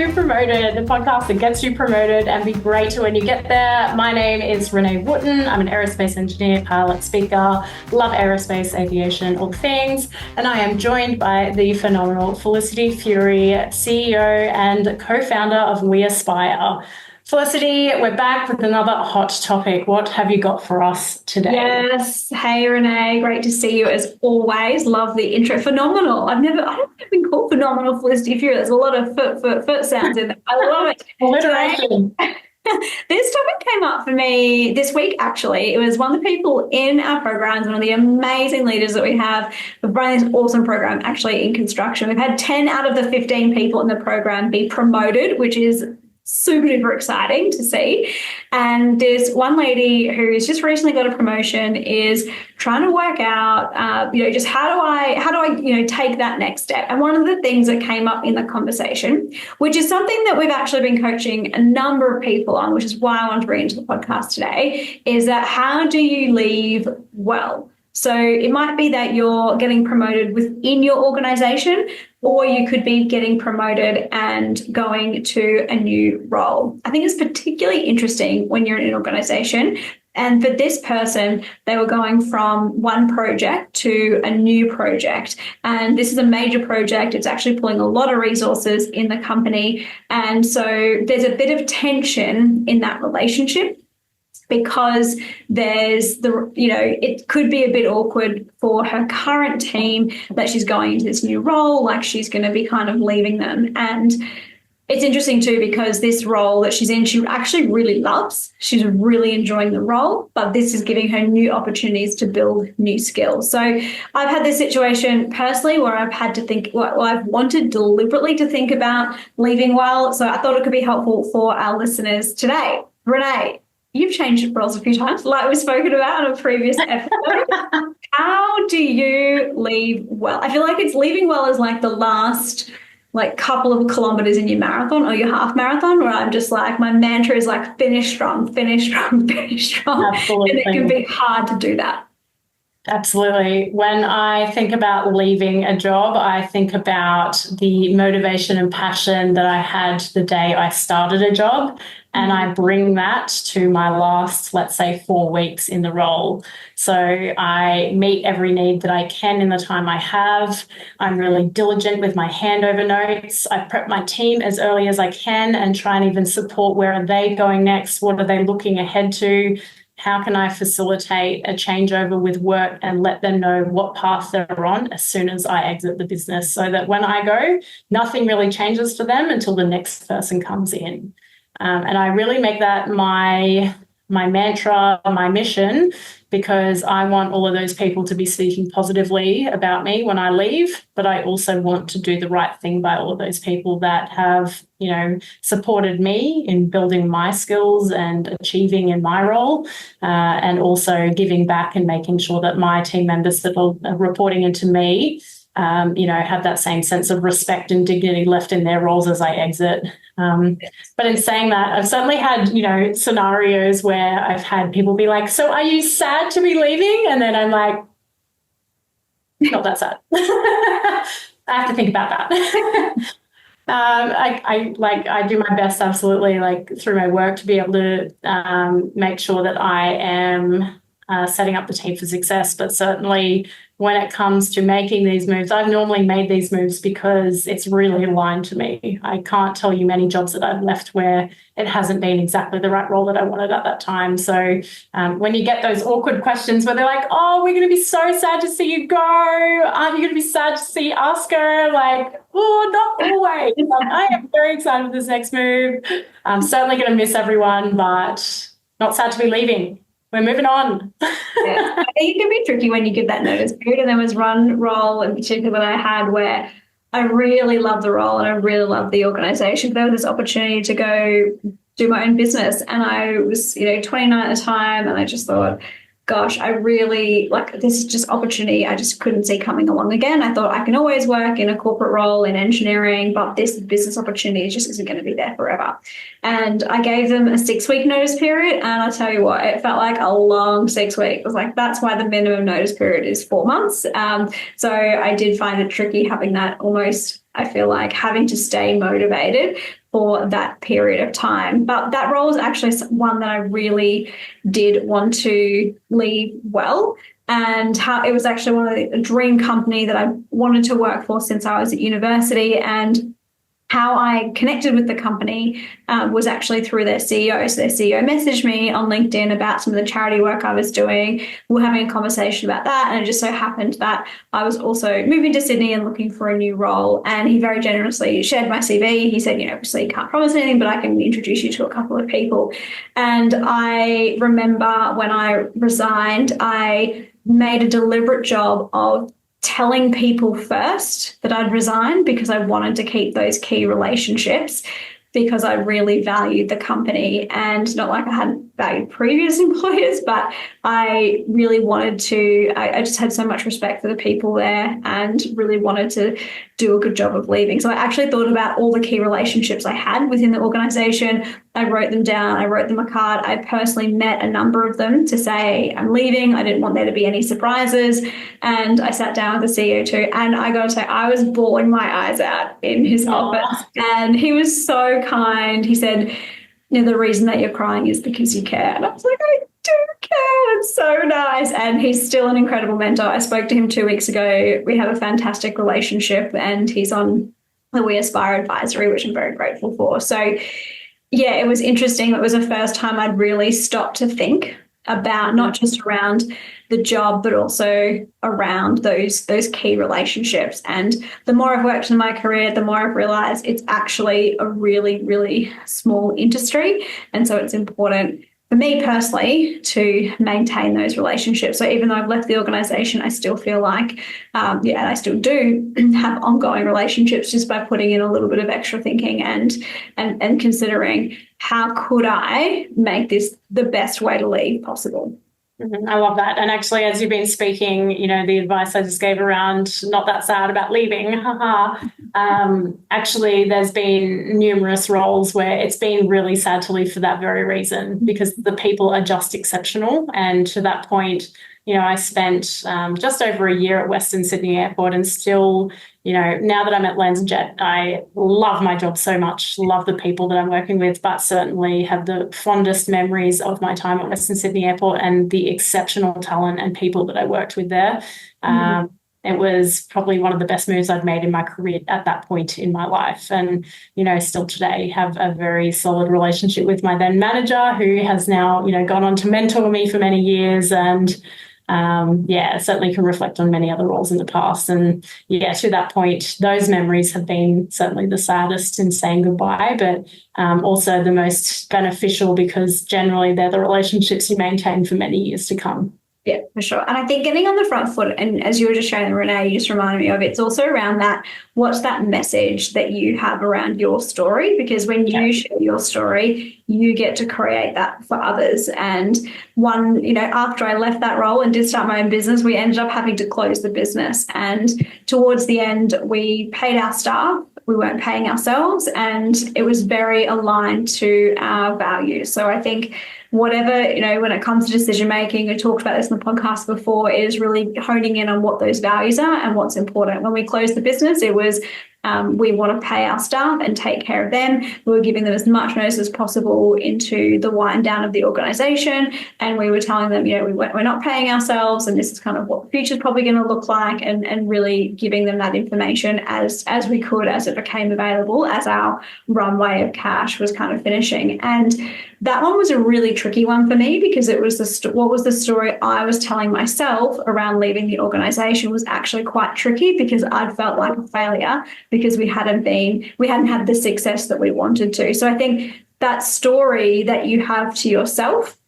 you promoted, the podcast that gets you promoted and be great when you get there. My name is Renee Wootton. I'm an aerospace engineer, pilot, speaker, love aerospace, aviation, all things. And I am joined by the phenomenal Felicity Furey, CEO and co-founder of We Aspire. Felicity, we're back with another hot topic. What have you got for us today? Yes. Hey, Renee. Great to see you as always. Love the intro. Phenomenal. I don't think I've been called phenomenal, Felicity Fury. There's a lot of foot sounds in there. I love it. Alliteration. This topic came up for me this week, actually. It was one of the people in our programs, one of the amazing leaders that we have. We've run this awesome program actually in construction. We've had 10 out of the 15 people in the program be promoted, which is super duper exciting to see. And this one lady who's just recently got a promotion is trying to work out, just how do I take that next step. And one of the things that came up in the conversation, which is something that we've actually been coaching a number of people on, which is why I wanted to bring into the podcast today, is that how do you leave well? So it might be that you're getting promoted within your organization, or you could be getting promoted and going to a new role. I think it's particularly interesting when you're in an organization. And for this person, they were going from one project to a new project. And this is a major project. It's actually pulling a lot of resources in the company. And so there's a bit of tension in that relationship, because it could be a bit awkward for her current team that she's going into this new role, like she's going to be kind of leaving them. And it's interesting too, because this role that she's in, she actually really loves. She's really enjoying the role, but this is giving her new opportunities to build new skills. So I've had this situation personally where I've had to think, I've wanted deliberately to think about leaving well. So I thought it could be helpful for our listeners today. Renee, you've changed roles a few times, like we've spoken about on a previous episode. How do you leave well? I feel like it's leaving well is like the last couple of kilometers in your marathon or your half marathon, where I'm just like, my mantra is like, finish strong, finish strong, finish strong. Absolutely. And it can be hard to do that. Absolutely. When I think about leaving a job, I think about the motivation and passion that I had the day I started a job. And I bring that to my last, let's say, 4 weeks in the role. So I meet every need that I can in the time I have. I'm really diligent with my handover notes. I prep my team as early as I can and try and even support where are they going next? What are they looking ahead to? How can I facilitate a changeover with work and let them know what path they're on as soon as I exit the business, so that when I go, nothing really changes for them until the next person comes in. And I really make that my mantra, my mission, because I want all of those people to be speaking positively about me when I leave, but I also want to do the right thing by all of those people that have, supported me in building my skills and achieving in my role, and also giving back and making sure that my team members that are reporting into me, have that same sense of respect and dignity left in their roles as I exit. But in saying that, I've certainly had, scenarios where I've had people be like, so are you sad to be leaving? And then I'm like, not that sad. I have to think about that. I do my best, absolutely, through my work, to be able to make sure that I am setting up the team for success. But certainly when it comes to making these moves, I've normally made these moves because it's really aligned to me. I can't tell you many jobs that I've left where it hasn't been exactly the right role that I wanted at that time. So when you get those awkward questions where they're like, oh, we're going to be so sad to see you go. Aren't you going to be sad to see us go? Like, oh, not always. I am very excited for this next move. I'm certainly going to miss everyone, but not sad to be leaving. We're moving on. Yeah. I think it can be tricky when you give that notice period. And there was one role in particular that I had where I really loved the role and I really loved the organization. There was this opportunity to go do my own business. And I was, 29 at the time. And I just thought, gosh, I really this is just opportunity I just couldn't see coming along again. I thought I can always work in a corporate role in engineering, but this business opportunity just isn't going to be there forever. And I gave them a 6-week notice period. And I'll tell you what, it felt like a long 6 weeks. It was like, that's why the minimum notice period is 4 months. So I did find it tricky having that almost, I feel like, having to stay motivated for that period of time. But that role was actually one that I really did want to leave well. And how it was actually one of the dream company that I wanted to work for since I was at university. And how I connected with the company was actually through their CEO. So their CEO messaged me on LinkedIn about some of the charity work I was doing. We were having a conversation about that. And it just so happened that I was also moving to Sydney and looking for a new role. And he very generously shared my CV. He said, obviously you can't promise anything, but I can introduce you to a couple of people. And I remember when I resigned, I made a deliberate job of telling people first that I'd resigned because I wanted to keep those key relationships, because I really valued the company, and not like I hadn't valued previous employers, but I really wanted to, I just had so much respect for the people there and really wanted to do a good job of leaving. So I actually thought about all the key relationships I had within the organization. I wrote them down. I wrote them a card. I personally met a number of them to say I'm leaving. I didn't want there to be any surprises. And I sat down with the CEO too. And I got to say, I was bawling my eyes out in his office. And he was so kind. He said, the reason that you're crying is because you care. And I was like, I do care. It's so nice. And he's still an incredible mentor. I spoke to him 2 weeks ago. We have a fantastic relationship, and he's on the We Aspire advisory, which I'm very grateful for. So yeah, it was interesting. It was the first time I'd really stopped to think about not just around the job, but also around those key relationships. And the more I've worked in my career, the more I've realized it's actually a really, really small industry. And so it's important for me personally to maintain those relationships. So even though I've left the organization, I still feel like, and I still do have ongoing relationships just by putting in a little bit of extra thinking and considering how could I make this the best way to leave possible. I love that. And actually, as you've been speaking, the advice I just gave around not that sad about leaving, actually, there's been numerous roles where it's been really sad to leave for that very reason, because the people are just exceptional. And to that point, I spent just over a year at Western Sydney Airport, and still, now that I'm at LanzaJet, I love my job so much, love the people that I'm working with, but certainly have the fondest memories of my time at Western Sydney Airport and the exceptional talent and people that I worked with there. It was probably one of the best moves I've made in my career at that point in my life. And, still today have a very solid relationship with my then manager, who has now, gone on to mentor me for many years. And certainly can reflect on many other roles in the past. And to that point, those memories have been certainly the saddest in saying goodbye, but also the most beneficial, because generally they're the relationships you maintain for many years to come. Yeah, for sure. And I think getting on the front foot, and as you were just sharing, Renee, you just reminded me of it's also around that, what's that message that you have around your story? Because when you share your story, you get to create that for others. And after I left that role and did start my own business, we ended up having to close the business. And towards the end, we paid our staff. We weren't paying ourselves, and it was very aligned to our values. So I think whatever, when it comes to decision making, we talked about this in the podcast before, is really honing in on what those values are and what's important. When we closed the business, it was we want to pay our staff and take care of them. We were giving them as much notice as possible into the wind down of the organisation, and we were telling them, we're not paying ourselves, and this is kind of what the future is probably going to look like, and really giving them that information as we could, as it became available, as our runway of cash was kind of finishing. And that one was a really tricky one for me, because it was what was the story I was telling myself around leaving the organisation was actually quite tricky, because I'd felt like a failure because we hadn't had the success that we wanted to. So I think that story that you have to yourself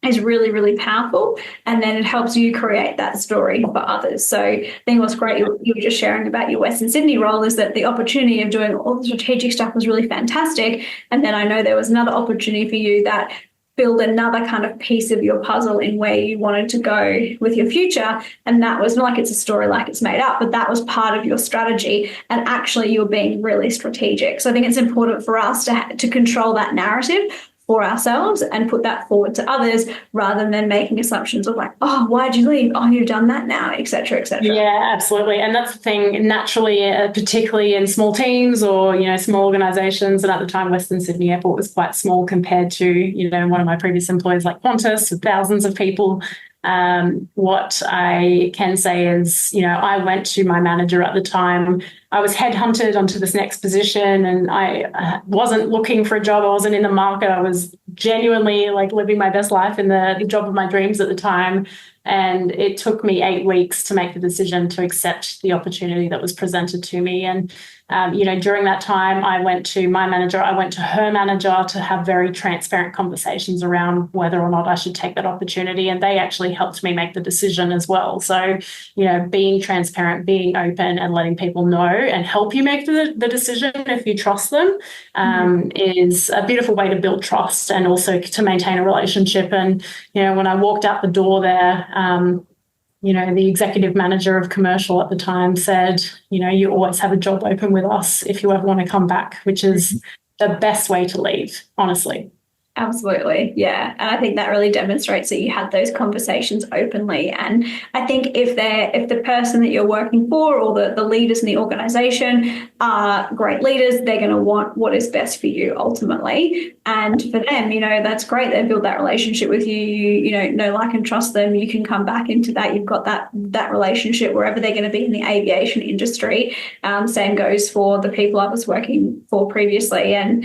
is really, really powerful. And then it helps you create that story for others. So I think what's great you were just sharing about your Western Sydney role is that the opportunity of doing all the strategic stuff was really fantastic. And then I know there was another opportunity for you that build another kind of piece of your puzzle in where you wanted to go with your future. And that was not like it's a story like it's made up, but that was part of your strategy. And actually you're being really strategic. So I think it's important for us to control that narrative for ourselves and put that forward to others rather than making assumptions of like, oh, why'd you leave? Oh, you've done that now, et cetera, et cetera. Yeah, absolutely. And that's the thing, naturally, particularly in small teams or, small organizations. And at the time, Western Sydney Airport was quite small compared to, one of my previous employers like Qantas with thousands of people. What I can say is, I went to my manager at the time. I was headhunted onto this next position and I wasn't looking for a job. I wasn't in the market. I was genuinely like living my best life in the job of my dreams at the time. And it took me 8 weeks to make the decision to accept the opportunity that was presented to me. And, during that time, I went to my manager, I went to her manager to have very transparent conversations around whether or not I should take that opportunity. And they actually helped me make the decision as well. So, being transparent, being open and letting people know and help you make the decision if you trust them is a beautiful way to build trust and also to maintain a relationship. And, when I walked out the door there, the executive manager of commercial at the time said, you always have a job open with us if you ever want to come back, which is the best way to leave, honestly. Absolutely. Yeah. And I think that really demonstrates that you had those conversations openly. And I think if the person that you're working for or the leaders in the organization are great leaders, they're going to want what is best for you ultimately. And for them, that's great. They build that relationship with you. You know, like and trust them. You can come back into that. You've got that relationship wherever they're going to be in the aviation industry. Same goes for the people I was working for previously. And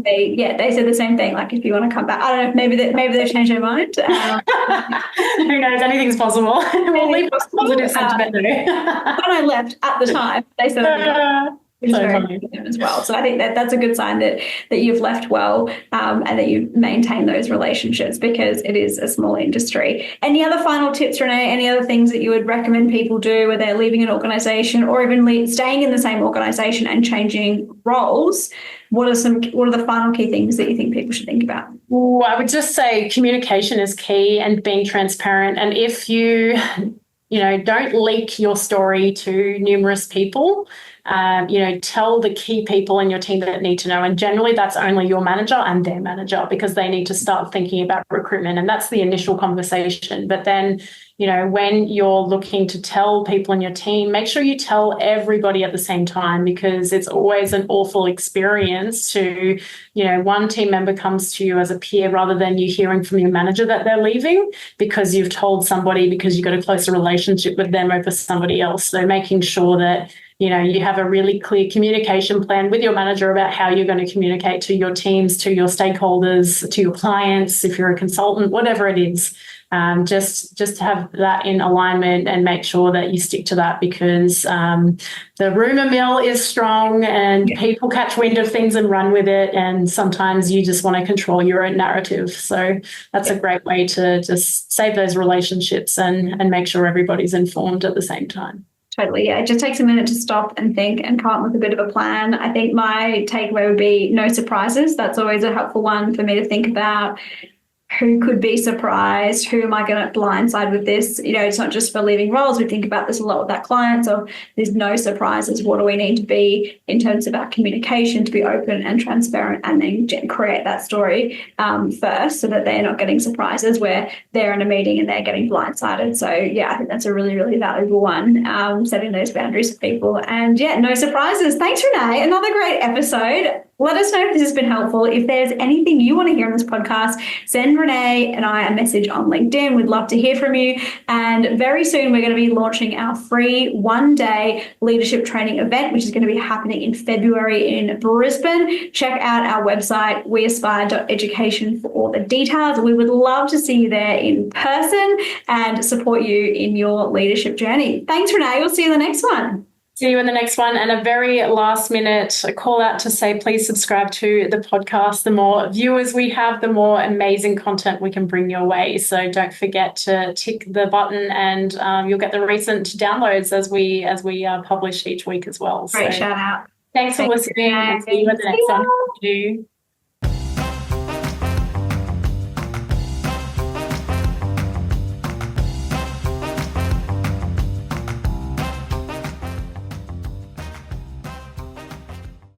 they said the same thing. Like, if you want to come back, I don't know, maybe they've changed their mind. Who knows? Anything's possible. We'll leave a positive sentiment there. When I left at the time, they said which is very good for them as well. So I think that's a good sign that you've left well and that you've maintained those relationships because it is a small industry. Any other final tips, Renee? Any other things that you would recommend people do where they're leaving an organisation or even staying in the same organisation and changing roles? What are the final key things that you think people should think about? Well, I would just say communication is key and being transparent. And if you don't leak your story to numerous people, tell the key people in your team that need to know. And generally that's only your manager and their manager because they need to start thinking about recruitment. And that's the initial conversation. But then, when you're looking to tell people in your team, make sure you tell everybody at the same time because it's always an awful experience to, one team member comes to you as a peer rather than you hearing from your manager that they're leaving because you've told somebody because you've got a closer relationship with them over somebody else. So making sure that you have a really clear communication plan with your manager about how you're going to communicate to your teams, to your stakeholders, to your clients, if you're a consultant, whatever it is. Just have that in alignment and make sure that you stick to that because the rumor mill is strong and people catch wind of things and run with it. And sometimes you just want to control your own narrative. So that's a great way to just save those relationships and make sure everybody's informed at the same time. Totally, yeah. It just takes a minute to stop and think and come up with a bit of a plan. I think my takeaway would be no surprises. That's always a helpful one for me to think about. Who could be surprised? Who am I going to blindside with this? It's not just for leaving roles. We think about this a lot with our clients of there's no surprises. What do we need to be in terms of our communication to be open and transparent and then create that story first so that they're not getting surprises where they're in a meeting and they're getting blindsided. So, yeah, I think that's a really, really valuable one, setting those boundaries for people. And, yeah, no surprises. Thanks, Renee. Another great episode. Let us know if this has been helpful. If there's anything you want to hear on this podcast, send Renee and I a message on LinkedIn. We'd love to hear from you. And very soon we're going to be launching our free one-day leadership training event, which is going to be happening in February in Brisbane. Check out our website, weaspire.education for all the details. We would love to see you there in person and support you in your leadership journey. Thanks, Renee. We'll see you in the next one. See you in the next one. And a very last minute call out to say, please subscribe to the podcast. The more viewers we have, the more amazing content we can bring your way. So don't forget to tick the button and you'll get the recent downloads as we publish each week as well. Great shout out. Thanks for listening and see you in the next one.